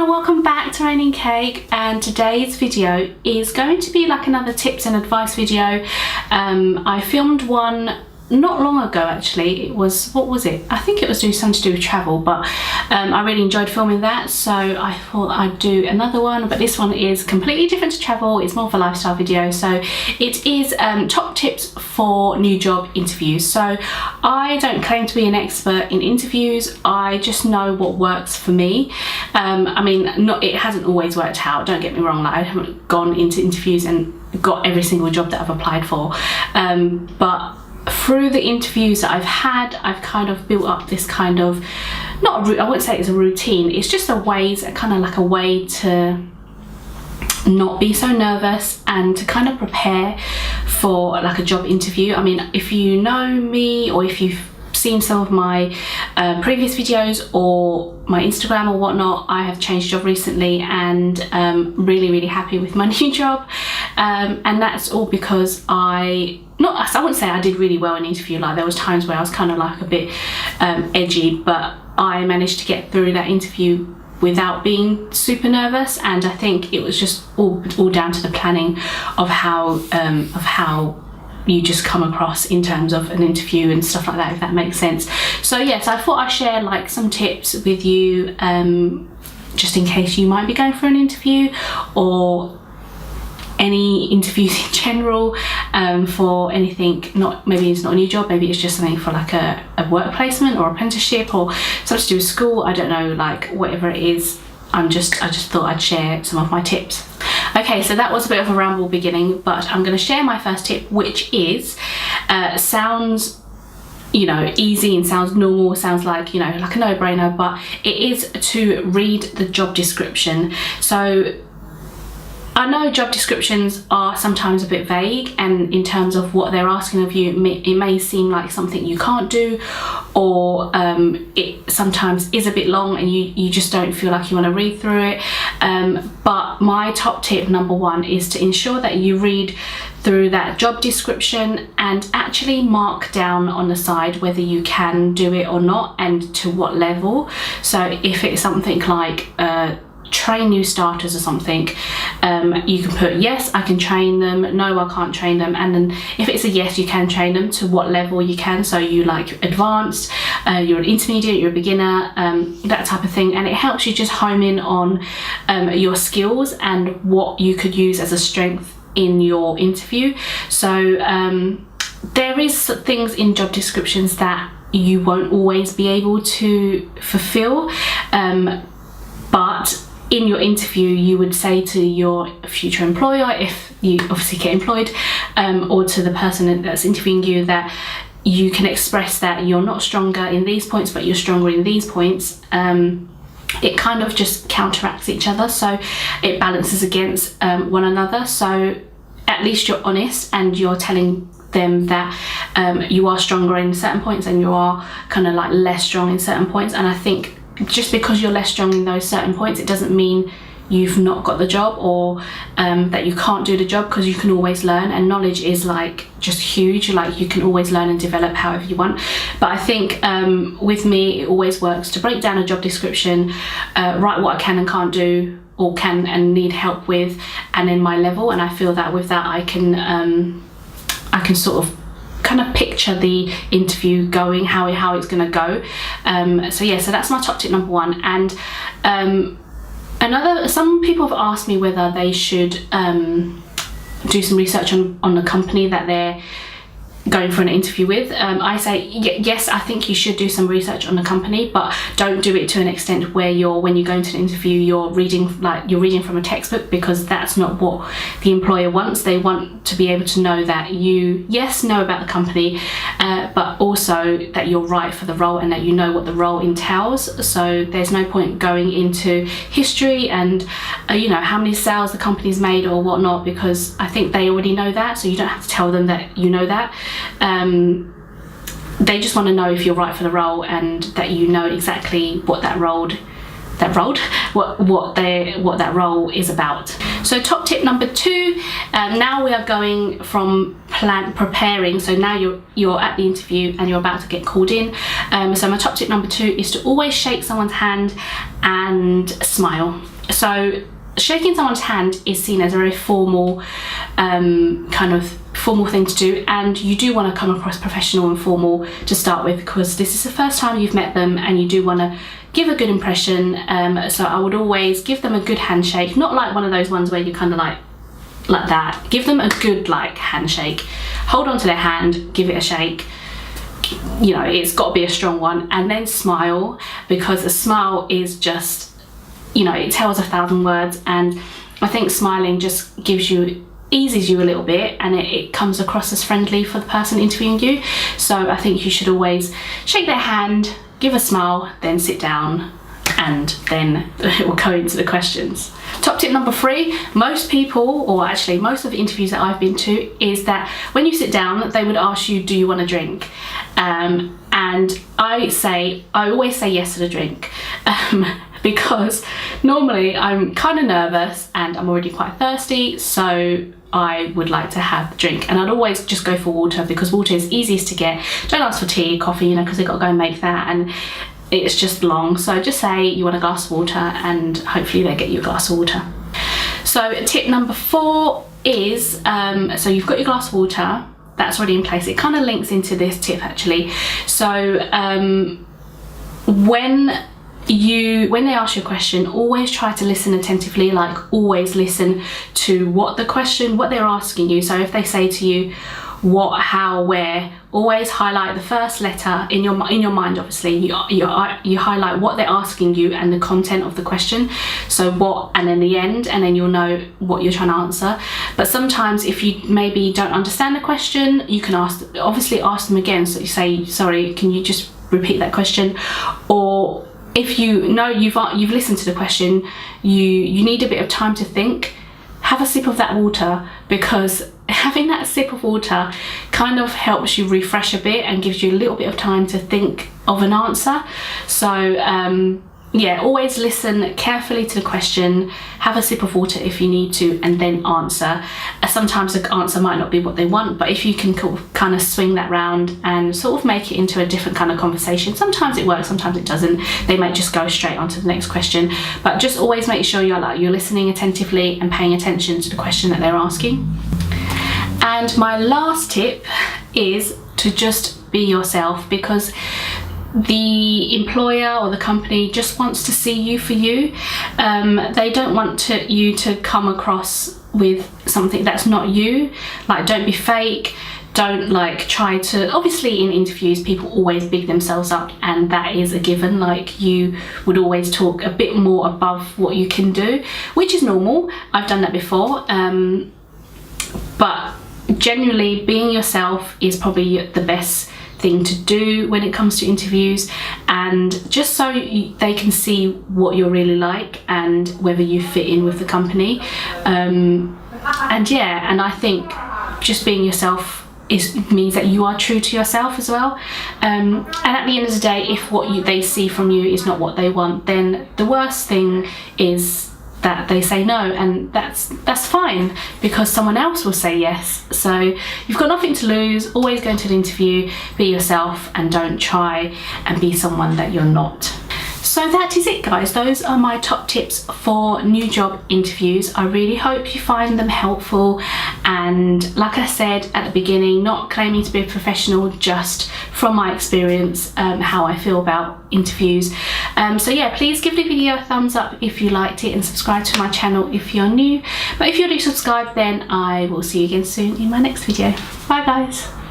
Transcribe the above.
and welcome back to Raining Cake, and today's video is going to be like another tips and advice video. I filmed one not long ago actually. It was, what was it? I think it was something to do with travel, but I really enjoyed filming that, so I thought I'd do another one. But this one is completely different to travel. It's more of a lifestyle video, so it is top tips for new job interviews. So I don't claim to be an expert in interviews. I just know what works for me. I mean, it hasn't always worked out, don't get me wrong. Like, I haven't gone into interviews and got every single job that I've applied for, but through the interviews that I've had, I've kind of built up this kind of, I wouldn't say it's a routine, it's just a way to not be so nervous and to kind of prepare for like a job interview. I mean, if you know me or if you've seen some of my previous videos or my Instagram or whatnot, I have changed job recently and really happy with my new job, and that's all because I wouldn't say I did really well in the interview. Like, there was times where I was kind of like a bit edgy, but I managed to get through that interview without being super nervous, and I think it was just all down to the planning of how you just come across in terms of an interview and stuff like that, if that makes sense. So yes, I thought I'd share like some tips with you, just in case you might be going for an interview or any interviews in general, for anything, maybe it's not a new job, maybe it's just something for like a work placement or apprenticeship or something to do with school. I don't know, like whatever it is. I just thought I'd share some of my tips. Okay, so that was a bit of a ramble beginning, but I'm going to share my first tip, which is sounds, you know, easy and sounds normal, sounds like, you know, like a no-brainer, but it is to read the job description. So I know job descriptions are sometimes a bit vague, and in terms of what they're asking of you, it may seem like something you can't do, or it sometimes is a bit long and you just don't feel like you want to read through it. But my top tip number one is to ensure that you read through that job description and actually mark down on the side whether you can do it or not and to what level. So if it's something like train new starters or something, you can put yes, I can train them, no, I can't train them, and then if it's a yes, you can train them, to what level you can. So you like advanced, you're an intermediate, you're a beginner, that type of thing, and it helps you just home in on your skills and what you could use as a strength in your interview. So there is things in job descriptions that you won't always be able to fulfill, but in your interview you would say to your future employer, if you obviously get employed, or to the person that's interviewing you, that you can express that you're not stronger in these points but you're stronger in these points. It kind of just counteracts each other, so it balances against one another. So at least you're honest and you're telling them that you are stronger in certain points and you are kind of like less strong in certain points. And I think just because you're less strong in those certain points, it doesn't mean you've not got the job, or that you can't do the job, because you can always learn, and knowledge is like just huge. Like, you can always learn and develop however you want. But I think with me, it always works to break down a job description, write what I can and can't do, or can and need help with, and then my level. And I feel that with that I can sort of kind of picture the interview going, how it's going to go. So yeah, so that's my top tip number one. And some people have asked me whether they should do some research on the company that they're going for an interview with. I say yes, I think you should do some research on the company, but don't do it to an extent where when you go into an interview you're reading from a textbook, because that's not what the employer wants. They want to be able to know that you know about the company, but also that you're right for the role and that you know what the role entails. So there's no point going into history and you know, how many sales the company's made or whatnot, because I think they already know that, so you don't have to tell them that you know that. They just want to know if you're right for the role and that you know exactly what that role is about. So top tip number two, now we are going from preparing, so now you're at the interview and you're about to get called in. So my top tip number 2 is to always shake someone's hand and smile. So shaking someone's hand is seen as a very formal formal thing to do, and you do want to come across professional and formal to start with, because this is the first time you've met them and you do want to give a good impression. So I would always give them a good handshake, not like one of those ones where you kind of like that. Give them a good like handshake, hold on to their hand, give it a shake. You know, it's got to be a strong one, and then smile, because a smile is just, you know, it tells 1,000 words, and I think smiling just eases you a little bit, and it comes across as friendly for the person interviewing you. So I think you should always shake their hand, give a smile, then sit down, and then it will go into the questions. Top tip number 3, most people, or actually most of the interviews that I've been to, is that when you sit down, they would ask you, do you want a drink? And I always say yes to the drink. Because normally I'm kind of nervous and I'm already quite thirsty, so I would like to have the drink, and I'd always just go for water, because water is easiest to get. Don't ask for tea, coffee, you know, because they've got to go and make that, and it's just long. So just say you want a glass of water, and hopefully they get you a glass of water. So tip number 4 is, so you've got your glass of water, that's already in place. It kind of links into this tip actually. So when they ask you a question, always try to listen attentively, like always listen to what they're asking you. So if they say to you what, how, where, always highlight the first letter in your mind. Obviously you highlight what they're asking you and the content of the question, so what, and then the end, and then you'll know what you're trying to answer. But sometimes if you maybe don't understand the question, you can ask them again. So you say, sorry, can you just repeat that question? Or if you know you've listened to the question, you need a bit of time to think, have a sip of that water, because having that sip of water kind of helps you refresh a bit and gives you a little bit of time to think of an answer. So yeah, always listen carefully to the question, have a sip of water if you need to, and then answer. Sometimes the answer might not be what they want, but if you can kind of swing that round and sort of make it into a different kind of conversation, sometimes it works, sometimes it doesn't. They might just go straight on to the next question, but just always make sure you're listening attentively and paying attention to the question that they're asking. And my last tip is to just be yourself, because the employer or the company just wants to see you for you. They don't want you to come across with something that's not you. Like, don't be fake, don't like try to, obviously in interviews people always big themselves up, and that is a given. Like, you would always talk a bit more above what you can do, which is normal. I've done that before, but generally being yourself is probably the best thing to do when it comes to interviews, and just so they can see what you're really like and whether you fit in with the company. And I think just being yourself means that you are true to yourself as well. And at the end of the day, if what they see from you is not what they want, then the worst thing is that they say no, and that's fine, because someone else will say yes. So you've got nothing to lose. Always go into an interview, be yourself, and don't try and be someone that you're not. So that is it, guys. Those are my top tips for new job interviews. I really hope you find them helpful, and like I said at the beginning, not claiming to be a professional, just from my experience, how I feel about interviews. So yeah, please give the video a thumbs up if you liked it, and subscribe to my channel if you're new. But if you do subscribe, then I will see you again soon in my next video. Bye guys.